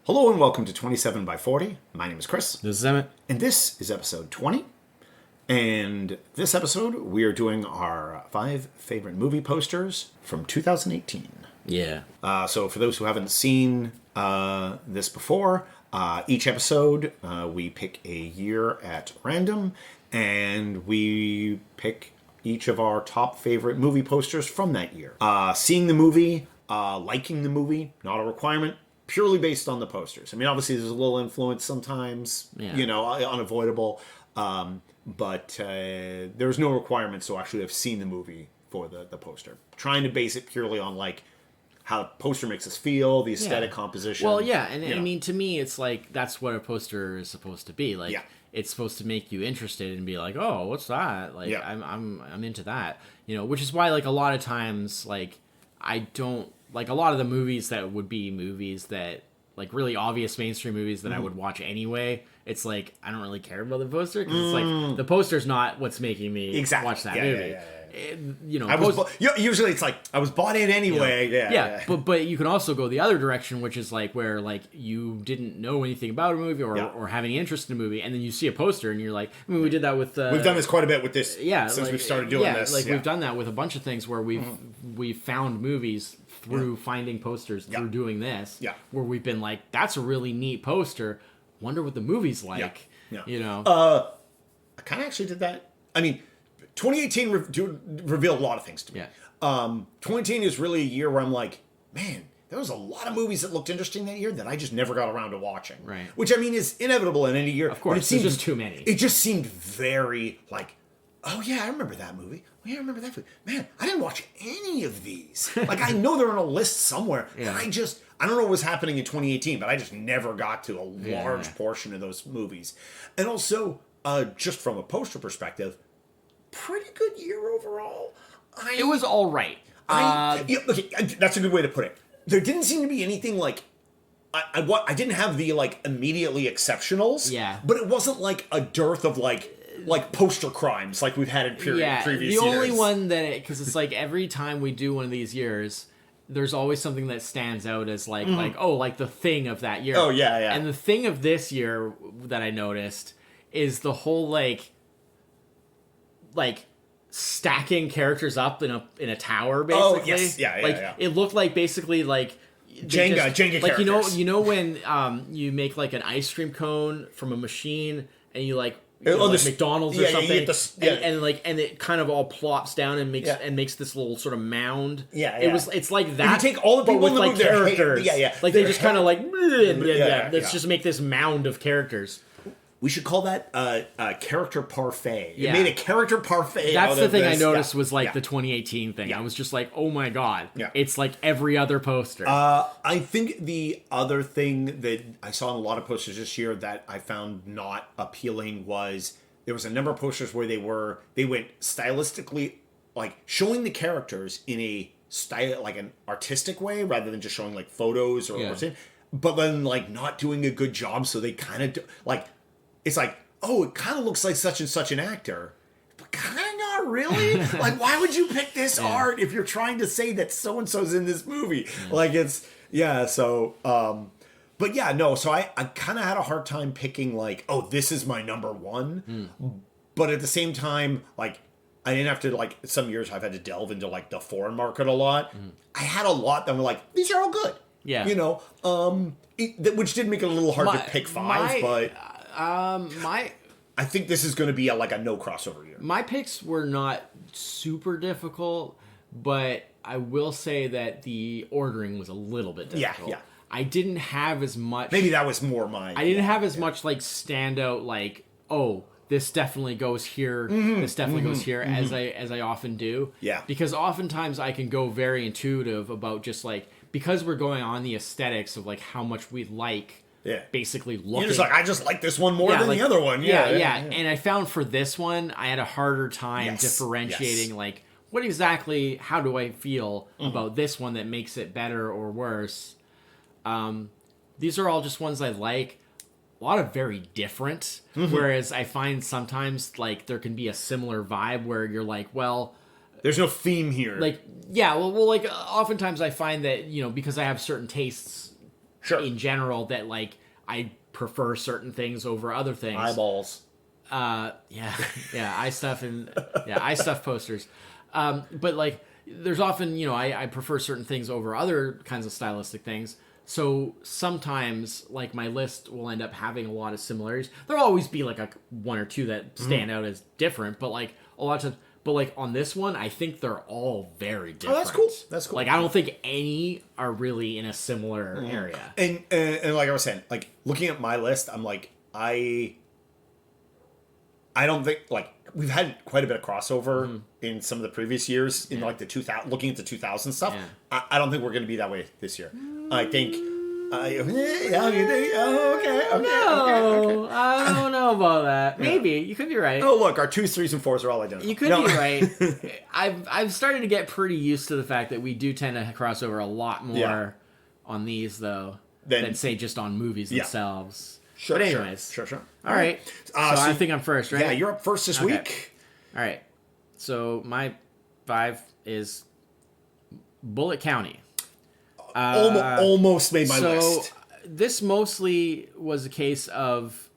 Hello and welcome to 27 by 40. My name is Chris. This is Emmett. And this is episode 20. And this episode, we are doing our 5 favorite movie posters from 2018. Yeah. So for those who haven't seen this before, each episode we pick a year at random. And we pick each of our top favorite movie posters from that year. Seeing the movie, liking the movie, not a requirement. Purely based on the posters. I mean, obviously, there's a little influence sometimes, unavoidable. But there's no requirement to actually have seen the movie for the poster. Trying to base it purely on, like, how the poster makes us feel, the aesthetic composition. Well, yeah, and I mean, to me, it's like, that's what a poster is supposed to be. Like, it's supposed to make you interested and be like, oh, what's that? Like, I'm into that. You know, which is why, like, a lot of times, like, I don't... Like, a lot of the movies that would be movies that, like, really obvious mainstream movies that I would watch anyway, it's like, I don't really care about the poster, because it's like, the poster's not what's making me watch that movie. Usually it's like, I was bought in anyway. But you can also go the other direction, which is like, where, like, you didn't know anything about a movie or have any interest in a movie, and then you see a poster, and you're like, I mean, we did that with... we've done this quite a bit with this since we've started doing this. We've done that with a bunch of things where we've found movies through finding posters, through doing this, where we've been like, that's a really neat poster, wonder what the movie's like, you know? I kind of actually did that. I mean, 2018 revealed a lot of things to me. 2018 is really a year where I'm like, man, there was a lot of movies that looked interesting that year that I just never got around to watching. Right. Which, I mean, is inevitable in any year. Of course, there's just too many. It just seemed very, like, oh yeah, I remember that movie. Oh yeah, I remember that movie. Man, I didn't watch any of these. Like, I know they're on a list somewhere. And I don't know what was happening in 2018, but I just never got to a large portion of those movies. And also, just from a poster perspective, pretty good year overall. It was all right. That's a good way to put it. There didn't seem to be anything like... I didn't have the, like, immediately exceptionals. Yeah. But it wasn't like a dearth of, like poster crimes like we've had in previous years. The only one that... Because it's like every time we do one of these years, there's always something that stands out as like, like the thing of that year. Oh, yeah. And the thing of this year that I noticed is the whole, like stacking characters up in a tower, basically. Oh, yes. Yeah. It looked like basically like... Jenga like, characters. you know when you make like an ice cream cone from a machine and you like... McDonald's or something, and it kind of all plops down and makes this little sort of mound. It's like that. If you take all the people with in the like movie, characters, like they just kind of like let's just make this mound of characters. We should call that a character parfait. It made a character parfait. That's the thing I noticed was like the 2018 thing. I was just like, oh my god, it's like every other poster. I think the other thing that I saw in a lot of posters this year that I found not appealing was there was a number of posters where they went stylistically, like showing the characters in a style, like an artistic way rather than just showing like photos or but then like not doing a good job. So they kind of like. It's like, oh, it kind of looks like such and such an actor, but kind of not really. Like, why would you pick this art if you're trying to say that so-and-so's in this movie? Like, it's, so, but yeah, no, so I kind of had a hard time picking, like, oh, this is my number one. But at the same time, like, I didn't have to, like, some years I've had to delve into, like, the foreign market a lot. I had a lot that were like, these are all good. Yeah. You know, which did make it a little hard to pick 5, but... I think this is going to be like a no crossover year. My picks were not super difficult, but I will say that the ordering was a little bit difficult. Yeah. I didn't have as much... Maybe that was more my... I didn't have as much, like, standout, like, oh, this definitely goes here, this definitely goes here, as I often do. Yeah. Because oftentimes I can go very intuitive about just, like, because we're going on the aesthetics of, like, how much we like... basically looking. You're just like, I just like this one more than the other one. Yeah. And I found for this one, I had a harder time differentiating, like, what exactly, how do I feel about this one that makes it better or worse? These are all just ones I like. A lot of very different. Whereas I find sometimes, like, there can be a similar vibe where you're like, well... There's no theme here. Like, yeah, well, like, oftentimes I find that, you know, because I have certain tastes in general that like I prefer certain things over other things. Eyeballs. I stuff posters. But like there's often, I prefer certain things over other kinds of stylistic things. So sometimes like my list will end up having a lot of similarities. There'll always be like one or two that stand out as different, but like a lot of times, but like on this one, I think they're all very different. Oh, that's cool. That's cool. Like I don't think any are really in a similar area. And like I was saying, like looking at my list, I'm like I don't think like we've had quite a bit of crossover in some of the previous years in like the 2000 looking at the 2000 stuff. I don't think we're going to be that way this year. I think you think okay. No, I don't know about that. Maybe you could be right. Oh look, our 2s, 3s, and 4s are all identical. You could be right. I've started to get pretty used to the fact that we do tend to cross over a lot more on these though than say just on movies themselves. Sure, but anyways, sure. All right. So I think I'm first, right? Yeah, you're up first this week. All right. So my 5 is Bullitt County. Almost made my list. So this mostly was a case of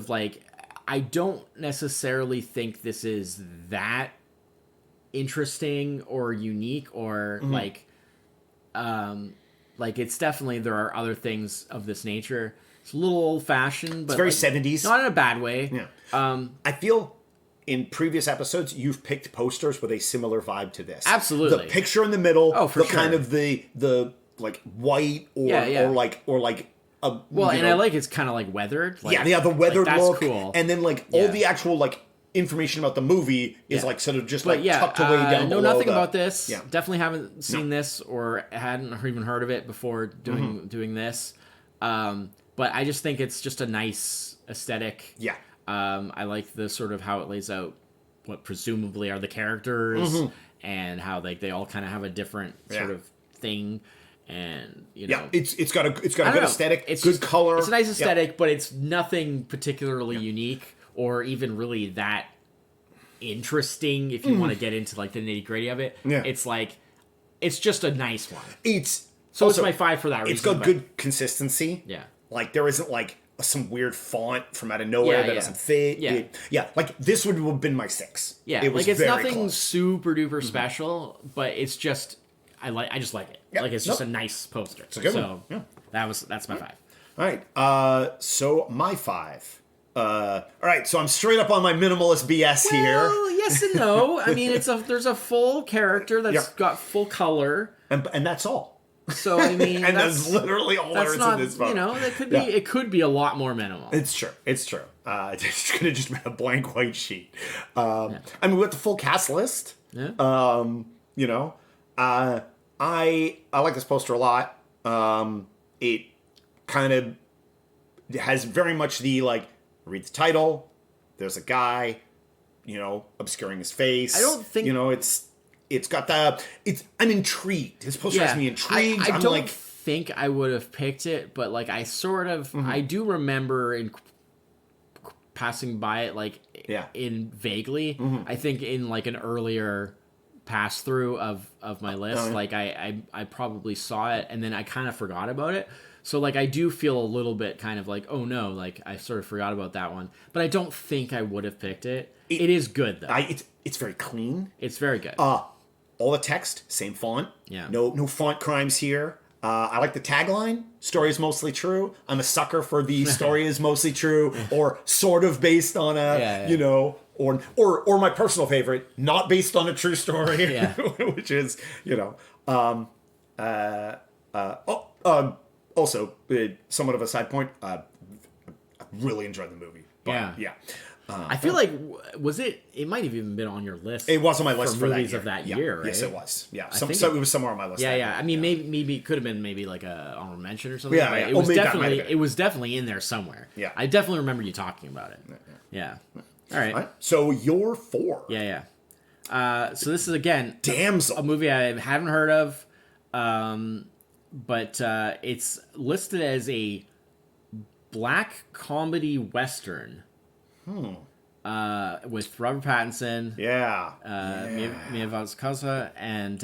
like I don't necessarily think this is that interesting or unique or like it's definitely there are other things of this nature. It's a little old fashioned, but it's very 70s. Not in a bad way. Yeah. I feel in previous episodes you've picked posters with a similar vibe to this. Absolutely. The picture in the middle, for sure. kind of the like white or like a and I like it's kind of like weathered. Like, the weathered that's look. Cool. And then like all the actual like information about the movie is like sort of just tucked away down below. Know nothing about this. Yeah. Definitely haven't seen this or hadn't even heard of it before doing this. But I just think it's just a nice aesthetic. Yeah. I like the sort of how it lays out what presumably are the characters and how they all kind of have a different sort of thing. And it's got a good aesthetic, it's good color. It's a nice aesthetic, but it's nothing particularly unique or even really that interesting if you want to get into like the nitty gritty of it. Yeah. It's like it's just a nice one. It's my 5 for that reason. It's got good consistency. Yeah. Like there isn't like some weird font from out of nowhere that doesn't fit. Yeah. Like this would have been my 6. Yeah. It was like it's nothing close. Super duper special, but it's just I just like it. Yep. Like it's just a nice poster. It's a good one. Yeah. That's my 5. All right. So my 5. All right. So I'm straight up on my minimalist BS here. Well, yes and no. I mean, there's a full character that's got full color, and that's all. So I mean, and that's literally all there is in this photo. It could be a lot more minimal. It's true. It's could have just been a blank white sheet. I mean, with the full cast list. Yeah. I like this poster a lot. It kind of has very much the like read the title. There's a guy, obscuring his face. I don't think It's got the. I'm intrigued. This poster has me intrigued. I don't think I would have picked it, but like I sort of I do remember in passing by it like in vaguely. I think in like an earlier pass through of my list, like I probably saw it and then I kind of forgot about it. So like I do feel a little bit kind of like, oh no, like I sort of forgot about that one. But I don't think I would have picked it. It is good though. It's very clean. It's very good. All the text, same font. Yeah. No font crimes here. I like the tagline. Story is mostly true. I'm a sucker for the story is mostly true or sort of based on or my personal favorite, not based on a true story, which is, also somewhat of a side point. I really enjoyed the movie. But, yeah. I feel like it might have even been on your list. It was on my list for movies that year. of that year, right? Yes, it was. Yeah, so it was somewhere on my list. Yeah. I mean, maybe it could have been maybe like a honorable mention or something. Yeah. It was definitely in there somewhere. Yeah, I definitely remember you talking about it. Yeah. All right. So you're 4. Yeah. So this is again Damsel, a movie I haven't heard of, but it's listed as a black comedy western. with Robert Pattinson. Yeah. Mia Wasikowska and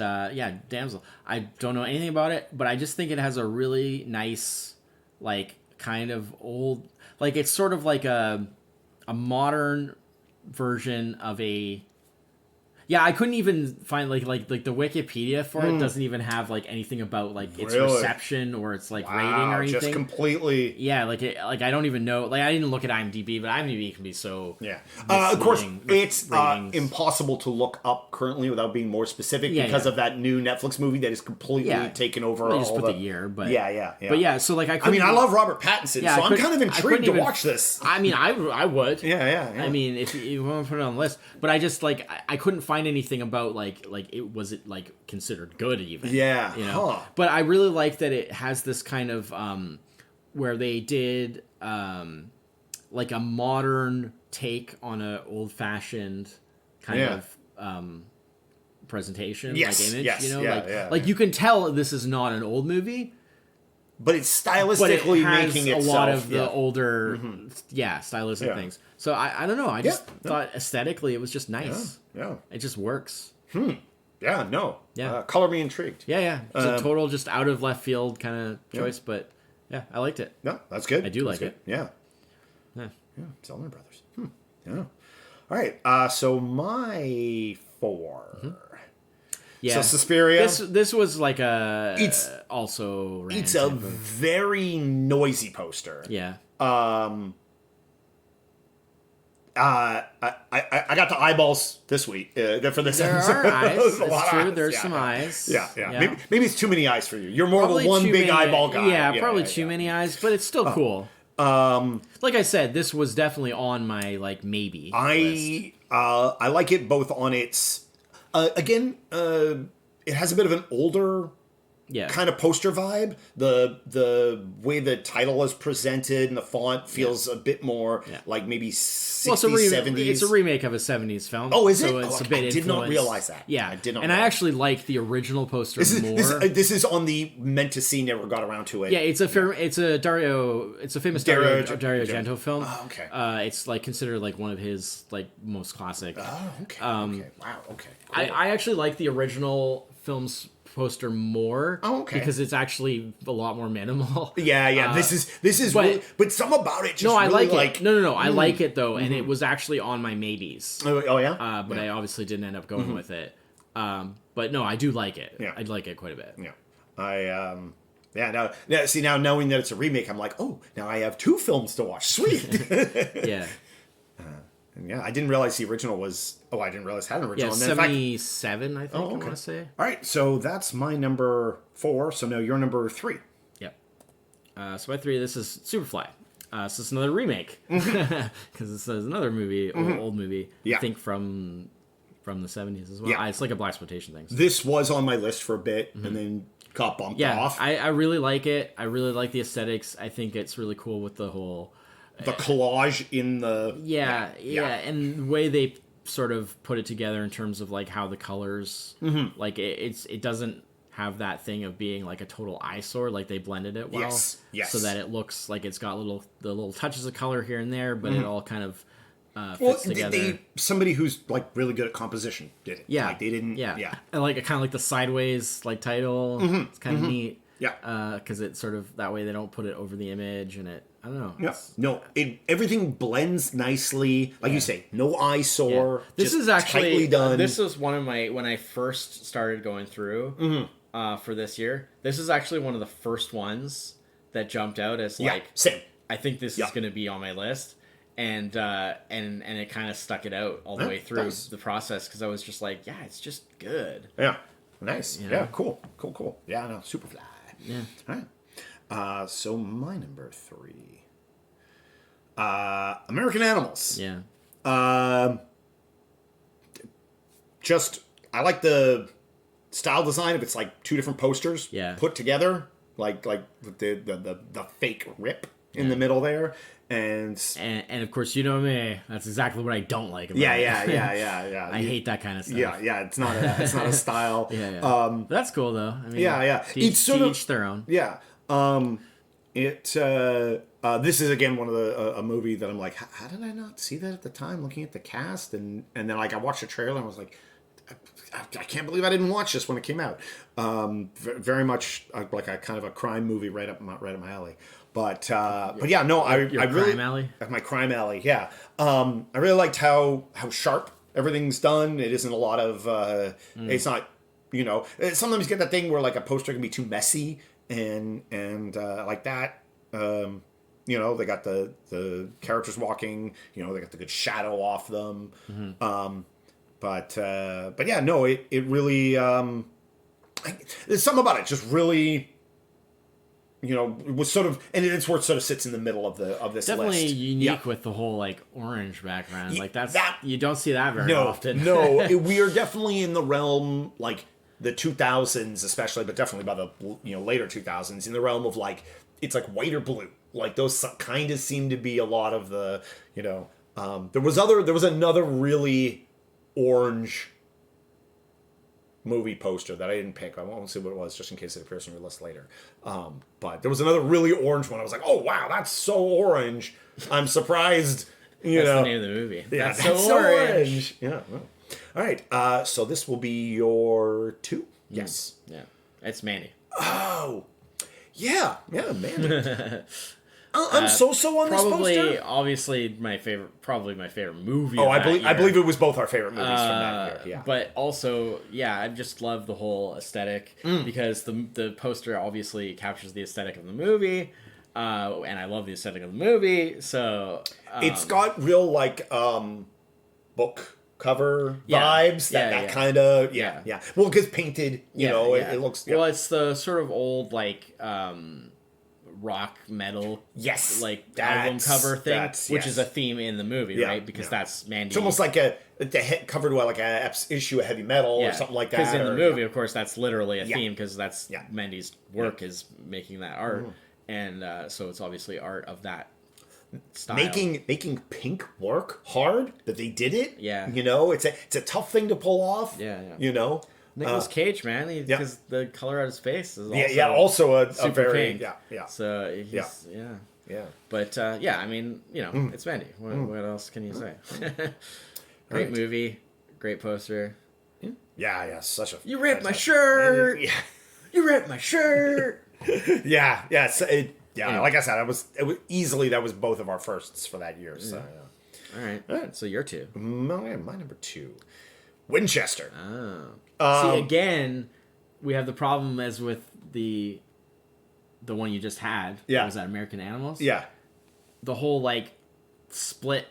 Damsel. I don't know anything about it, but I just think it has a really nice, like, kind of old, like, it's sort of like a modern version of a. Yeah, I couldn't even find like the Wikipedia for it doesn't even have like anything about like its reception or its like rating or anything. Just completely. Yeah, like I don't even know. Like I didn't look at IMDb, but IMDb can be so. Yeah. Of course, it's impossible to look up currently without being more specific because of that new Netflix movie that is completely taken over. Well, just put the year, but But yeah, so like I mean, I love Robert Pattinson, so I'm kind of intrigued to watch this. I mean, I would. Yeah. I mean, if you want to put it on the list, but I just like I couldn't find anything about like it like considered good even. Yeah. You know? But I really like that it has this kind of where they did like a modern take on a old fashioned kind of presentation, like image, you know, like you can tell this is not an old movie. But it's stylistically making itself. A lot of the older, stylistic things. So I don't know. I just thought aesthetically it was just nice. Yeah. It just works. Yeah, no. Yeah. Color me intrigued. Yeah. It's a total just out of left field kind of choice, but yeah, I liked it. No, that's good. I do like it. Yeah. Yeah. Zellner Brothers. Yeah. All right. So my 4. Yeah. So Suspiria. This was like it's also it's a very noisy poster. Yeah. I got the eyeballs this week for this episode. There are eyes. It's true. There's some eyes. Yeah. Maybe it's too many eyes for you. You're more probably the one big eyeball guy. Yeah, probably too many eyes, but it's still cool. Like I said, this was definitely on my like maybe list. I like it both on its again. It has a bit of an older. Kind of poster vibe. The way the title is presented and the font feels a bit more like maybe 60s, 70s. It's a remake of a 70s film. Oh, is it? So it's a bit I did not realize that. Yeah. I did not. And I actually like the original poster more. This is on the meant to see, never got around to it. Yeah, it's a famous Dario Argento film. Oh, okay. It's like considered like one of his like most classic. Oh, okay. Wow. Okay. Cool. I actually like the original film's poster more because it's actually a lot more minimal. Yeah. This is really, but some about it just no, I really like it. No. I like it though, and it was actually on my maybes. Oh yeah. But I obviously didn't end up going with it. But no, I do like it. Yeah. I like it quite a bit. Yeah. Now knowing that it's a remake, I'm like, oh, now I have 2 films to watch. Sweet. Yeah. Yeah, I didn't realize the original was. Oh, I didn't realize it had an original. Yeah, 77, I think. I want to say. All right, so that's my number 4. So now you're number 3. Yep. So my 3, this is Superfly. So it's another remake because this is another movie, old movie. I think from the 70s as well. Yeah. It's like a blaxploitation thing. So. This was on my list for a bit and then got bumped off. I really like it. I really like the aesthetics. I think it's really cool with the whole. The collage in the yeah, and the way they sort of put it together in terms of like how the colors like it doesn't have that thing of being like a total eyesore. Like they blended it well, yes, so that it looks like it's got the little touches of color here and there, but it all kind of fits together. Somebody who's like really good at composition did it. Yeah, like they didn't. Yeah, and like kind of like the sideways like title. It's kind of neat. Yeah, because it's sort of that way they don't put it over the image and it. I don't know. Yeah. No, everything blends nicely. Like you say, no eyesore. Yeah. This is actually tightly done. This was one of my when I first started going through for this year. This is actually one of the first ones that jumped out as like same. I think this is going to be on my list, and it kind of stuck it out all the way through the process because I was just like, it's just good. Yeah, nice. You know? Yeah, cool. Yeah, no, Superfly. Yeah. All right. So my number 3. American Animals. Yeah. Just I like the style design of it's like 2 different posters put together, like with the fake rip in the middle there, and of course you know me. That's exactly what I don't like about it. Yeah. I hate that kind of stuff. Yeah. It's not a style. Yeah. That's cool though. I mean, yeah. To each their own. Yeah. This is again one of the a movie that I'm like, how did I not see that at the time? Looking at the cast, and then like I watched the trailer and I was like, I can't believe I didn't watch this when it came out. Very much like a kind of a crime movie right up my alley. But yeah, no, I really crime alley? My crime alley. Yeah, I really liked how sharp everything's done. It isn't a lot of it's not, sometimes you get that thing where like a poster can be too messy and like that. They got the characters walking. They got the good shadow off them. Mm-hmm. But yeah, no, it really there's something about it just really, it was sort of, and it's where it sort of sits in the middle of this definitely list. Unique with the whole like orange background. Like that you don't see that very often. No, we are definitely in the realm like the 2000s, especially, but definitely by the later 2000s, in the realm of like it's like white or blue. Like those kind of seem to be a lot of the there was another really orange movie poster that I didn't pick. I won't say what it was just in case it appears on your list later. But there was another really orange one. I was like, oh wow, that's so orange. I'm surprised. That's the name of the movie. Yeah, that's so orange. Yeah. Well. All right. So this will be your 2. Yes. Yeah. It's Mandy. Oh. Yeah. Yeah, Mandy. I'm so on this poster. Obviously, probably my favorite movie. Oh, I believe it was both our favorite movies from that year. Yeah, but also, yeah, I just love the whole aesthetic because the poster obviously captures the aesthetic of the movie, and I love the aesthetic of the movie. So it's got real like book cover vibes. That kind of yeah. Well, because painted, it looks. Well, it's the sort of old like. Rock metal album cover thing, which is a theme in the movie, right? Because that's Mandy. It's almost like the head covered by like a issue of heavy metal or something like that. Because in the movie, of course, that's literally a theme because that's Mandy's work is making that art, and so it's obviously art of that style. Making Pink work hard that they did it. Yeah, it's a tough thing to pull off. Yeah. Nicolas Cage, man, because the color of his face is also a super very pink. Yeah. So he's But I mean, it's Mandy. What else can you say? Great movie, great poster. Yeah, such a. You ripped my shirt. Yeah, you ripped my shirt. Yeah. Like I said, it was easily that was both of our firsts for that year. So all right. So your 2. My number 2, Winchester. Oh. See, again, we have the problem as with the one you just had. Yeah. Was that American Animals? Yeah. The whole like split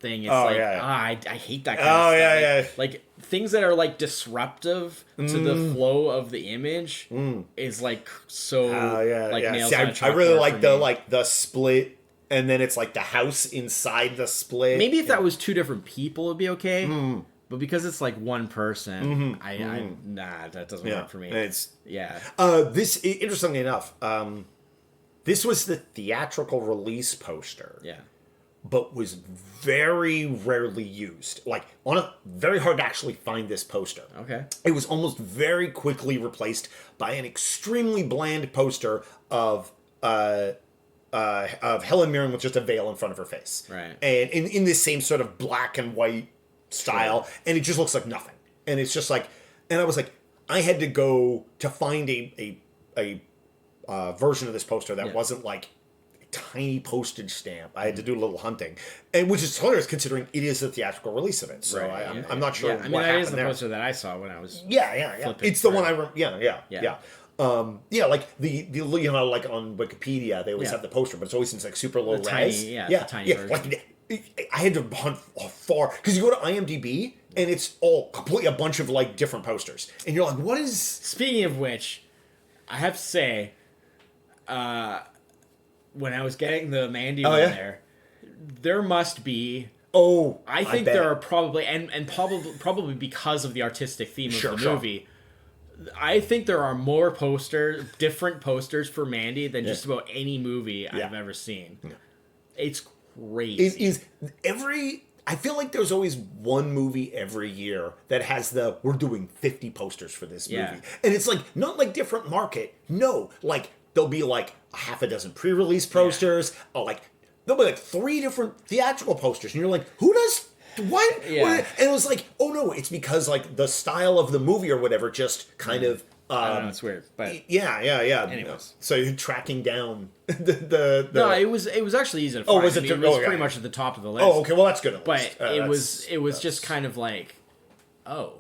thing. It's I hate that kind of stuff. Like things that are like disruptive to the flow of the image is like so nails See, on a I really like me. the split, and then it's like the house inside the split. Maybe if that was 2 different people, it'd be okay. But because it's like one person, that doesn't work for me. This, interestingly enough, this was the theatrical release poster. Yeah. But was very rarely used. Like, very hard to actually find this poster. Okay. It was almost very quickly replaced by an extremely bland poster of Helen Mirren with just a veil in front of her face. Right. And in this same sort of black and white style, and it just looks like nothing. And it's just like, and I was like, I had to go to find a version of this poster that wasn't like a tiny postage stamp. I had to do a little hunting, and which is hilarious considering it is a theatriatrical release of it. So I'm not sure. I mean, that is the poster that I saw when I was. Yeah. It's the one I remember. Yeah. Like the like on Wikipedia they always have the poster, but it's always in like super low res. Tiny version. Like, I had to hunt far because you go to IMDb and it's all completely a bunch of like different posters, and you're like, "What is?" Speaking of which, I have to say, when I was getting the Mandy one there must be. Oh, I think there are probably and probably because of the artistic theme of the movie. I think there are more different posters for Mandy than just about any movie I've ever seen. Yeah. It's crazy. I feel like there's always one movie every year that has we're doing 50 posters for this movie. And it's like, not like different market. No, like there'll be like a half a dozen pre-release posters, or like there'll be like 3 different theatrical posters, and you're like, who does what? Yeah. And it was like, oh no, it's because like the style of the movie or whatever just kind of. I don't know, it's weird, but yeah. Anyways, so you're tracking down the no, it was actually easy to find. Was it? I mean, it was pretty much at the top of the list. Oh, okay, well that's good. At but least. it was just kind of like, oh,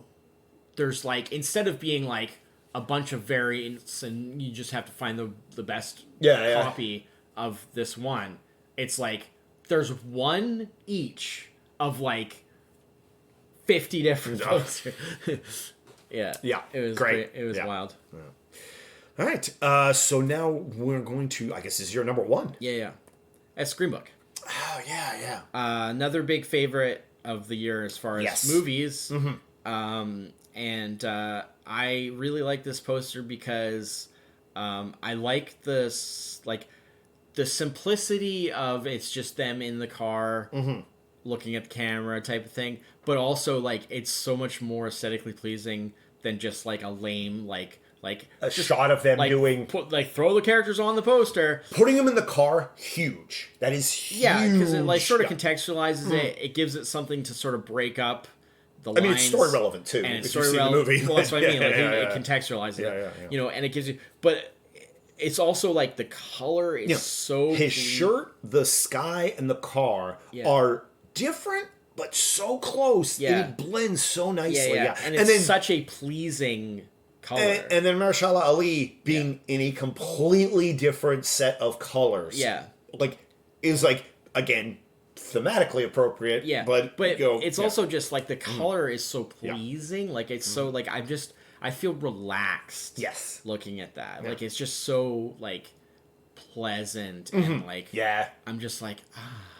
there's like, instead of being like a bunch of variants and you just have to find the best copy of this one, it's like there's one each of like 50 different posters. Yeah. It was great. It was wild. Yeah. All right. So now we're going to, I guess this is your number 1. Yeah. That's Green Book. Oh, yeah. Another big favorite of the year as far as movies. And I really like this poster because I like this, like, the simplicity of it's just them in the car looking at the camera type of thing, but also like it's so much more aesthetically pleasing than just like a lame like a shot of them doing throw the characters on the poster, putting them in the car. Huge. That is huge. Yeah, because it like sort of contextualizes it. It gives it something to sort of break up the lines. I mean, it's story relevant too. And it's story relevant. The movie. Well, that's what I mean. It contextualizes it. You know, and it gives you, but it's also like the color is so. His shirt, the sky, and the car are different, but so close. Yeah. It blends so nicely. Yeah. And it's then, such a pleasing color. And then Mahershala Ali being in a completely different set of colors. Yeah. Like, is like, again, thematically appropriate. Yeah. But it's also just like the color is so pleasing. Like, it's so, like, I feel relaxed. Yes. Looking at that. Like, it's just so, like, pleasant and, like, I'm just like,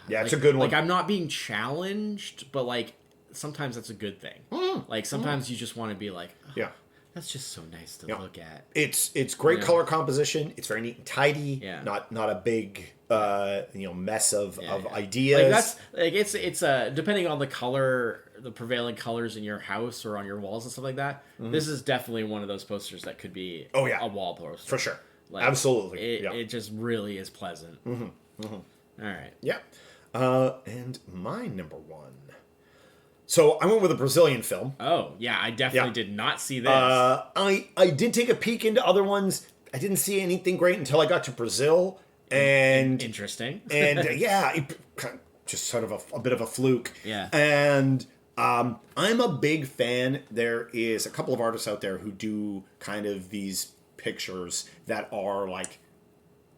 yeah, it's a good one. Like, I'm not being challenged, but, like, sometimes that's a good thing. Like, sometimes you just want to be like, that's just so nice to look at. It's great color composition. It's very neat and tidy. Yeah. Not a big mess of ideas. Like, that's like it's depending on the color, the prevailing colors in your house or on your walls and stuff like that. This is definitely one of those posters that could be a wall poster. For sure. Like, absolutely. It just really is pleasant. All right. Yeah. And my number 1. So I went with a Brazilian film. Oh, yeah. I definitely did not see this. I did take a peek into other ones. I didn't see anything great until I got to Brazil. And interesting. And it just sort of a bit of a fluke. Yeah. And I'm a big fan. There is a couple of artists out there who do kind of these pictures that are like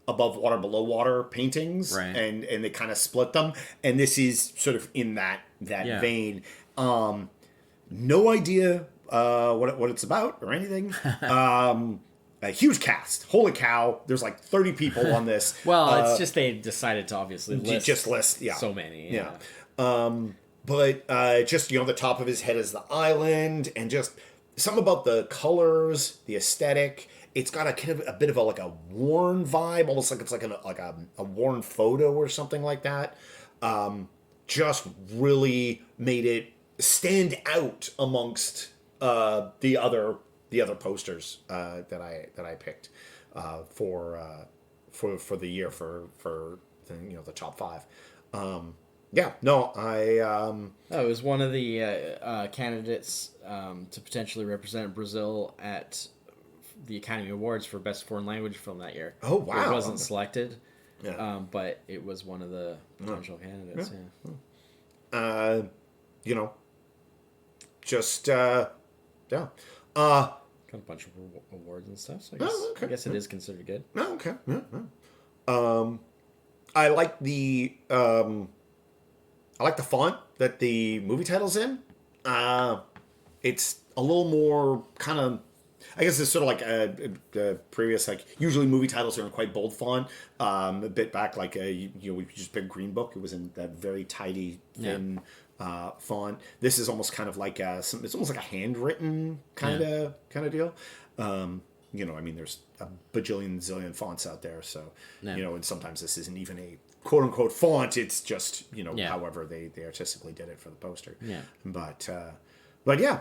above water, below water paintings, right. and they kind of split them. And this is sort of in that vein. No idea what it's about or anything. A huge cast. Holy cow! There's like 30 people on this. Well, it's just they decided to obviously list so many. Yeah. But just the top of his head is the island, and just something about the colors, the aesthetic. It's got a kind of a bit of a worn vibe, almost like it's like a worn photo or something like that. Just really made it stand out amongst the other posters that I picked for the year for the top 5. It was one of the candidates to potentially represent Brazil at the Academy Awards for Best Foreign Language Film that year. Oh wow! It wasn't selected, but it was one of the potential candidates. Got a bunch of awards and stuff. So I guess it is considered good. Oh, okay. I like the font that the movie title's in. It's a little more kind of. I guess it's sort of like a previous, like, usually movie titles are in quite bold font. A bit back, like, we just picked Green Book. It was in that very tidy, thin font. This is almost kind of like it's almost like a handwritten kind of deal. I mean, there's a bajillion, zillion fonts out there. So, and sometimes this isn't even a quote unquote font. It's just, however they artistically did it for the poster. Yeah. But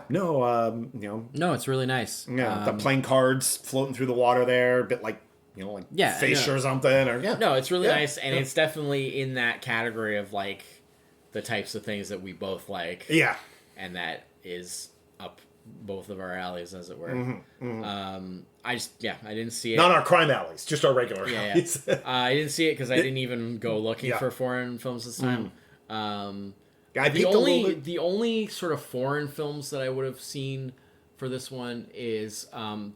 no, no, it's really nice. Yeah, the playing cards floating through the water there, a bit like like Yeah, fish no. or something, or No, it's really nice, and it's definitely in that category of like the types of things that we both like. Yeah. And that is up both of our alleys, as it were. I didn't see it. Not our crime alleys, just our regular alleys. I didn't see it because I didn't even go looking for foreign films this time. The only sort of foreign films that I would have seen for this one is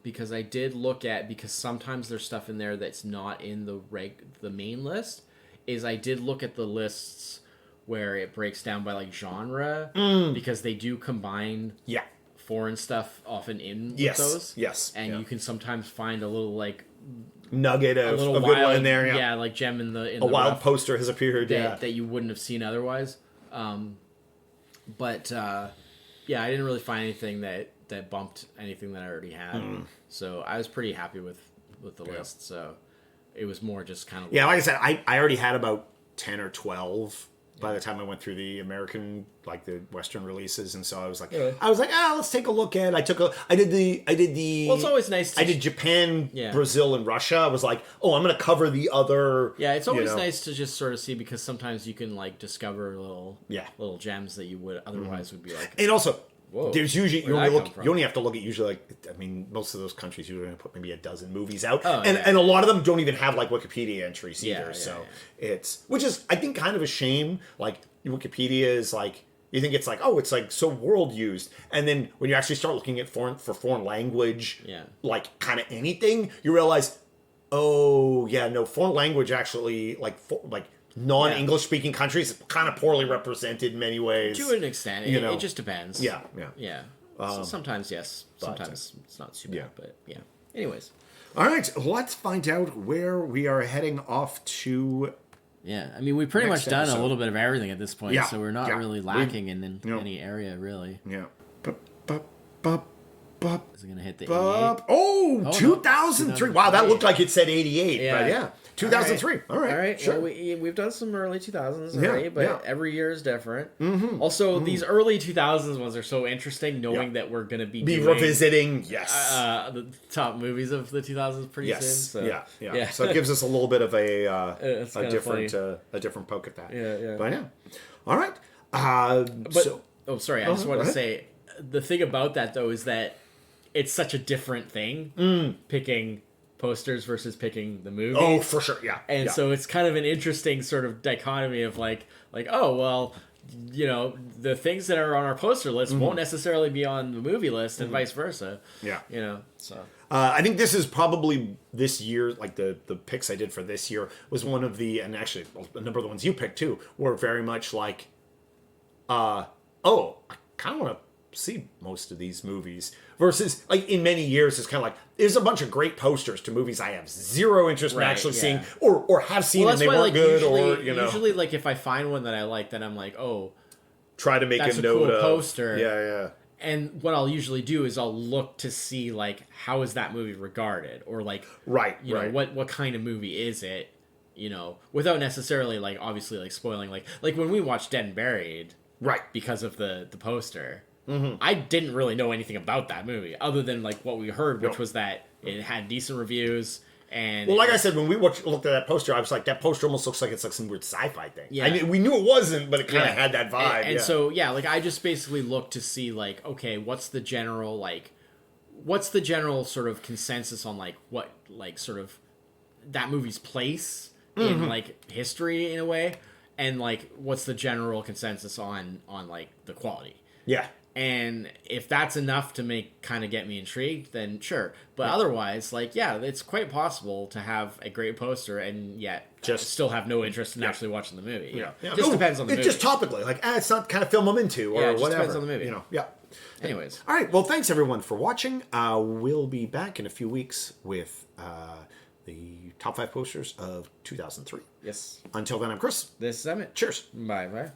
because I did look at, because sometimes there's stuff in there that's not in the main list, is I did look at the lists where it breaks down by like genre, because they do combine foreign stuff often in with those. Yes. And you can sometimes find a little like nugget of a good wild, one in there. Yeah, like gem in the wild poster has appeared. That you wouldn't have seen otherwise. But I didn't really find anything that bumped anything that I already had. So I was pretty happy with the list. So it was more just kind of like I said, I already had about 10 or 12 by the time I went through the American, like the Western releases, and so I was like, let's take a look at. I did the. Well, it's always nice. I did Japan, Brazil, and Russia. I was like, I'm going to cover the other. Yeah, it's always nice to just sort of see, because sometimes you can like discover little gems that you would otherwise would be like. And also, there's usually you only have to look at most of those countries you're going to put maybe a dozen movies out, and a lot of them don't even have like Wikipedia entries either. It's, which is I think kind of a shame. Like Wikipedia is like, you think it's like, it's like so world used, and then when you actually start looking at foreign language, like kind of anything, you realize, foreign language actually like non-English speaking countries kind of poorly represented in many ways. To an extent. It just depends. Yeah. So sometimes yes, sometimes it's not super bad, but yeah. Anyways. All right, let's find out where we are heading off to. Yeah, I mean, we've pretty much done a little bit of everything at this point, so we're not really lacking in any area, really. Yeah. Is it going to hit the 88? Oh, 2003. Wow, that looked like it said 88, but 2003. All right. Sure. Well, we've done some early 2000s already, but every year is different. Also, these early 2000s ones are so interesting, knowing that we're going to be doing, revisiting the top movies of the 2000s pretty soon. So. Yeah. So it gives us a little bit of a different poke at that. Yeah. But yeah. All right. I just wanted to say, the thing about that, though, is that it's such a different thing, picking posters versus picking the movie. Oh, for sure, yeah. And so it's kind of an interesting sort of dichotomy of the things that are on our poster list won't necessarily be on the movie list, and vice versa. Yeah. So I think this is probably this year, like the picks I did for this year was one of the, and actually a number of the ones you picked too, were very much like, I kind of want to see most of these movies, versus like in many years it's kind of like there's a bunch of great posters to movies I have zero interest in actually seeing, or have seen and they weren't good, usually like if I find one that I like, then I'm like, try to make that's a note cool poster. Yeah. And what I'll usually do is I'll look to see like how is that movie regarded, or like know what kind of movie is it, without necessarily like obviously like spoiling, like when we watched Dead and Buried, because of the poster. I didn't really know anything about that movie other than like what we heard, which was that it had decent reviews. And like I said, when we looked at that poster, I was like, that poster almost looks like it's like some weird sci-fi thing. Yeah. I mean, we knew it wasn't, but it kind of had that vibe. And so like I just basically looked to see like, okay, what's the general sort of consensus on like what like sort of that movie's place in like history in a way, and like what's the general consensus on like the quality. Yeah. And if that's enough to get me intrigued, then sure. But otherwise, like, it's quite possible to have a great poster and yet just still have no interest in actually watching the movie. Yeah. Just depends on the movie. It's just topically. Like, it's not the kind of film I'm into or it just whatever. depends on the movie. Anyways. All right. Well, thanks, everyone, for watching. We'll be back in a few weeks with the top 5 posters of 2003. Yes. Until then, I'm Chris. This is Emmett. Cheers. Bye-bye.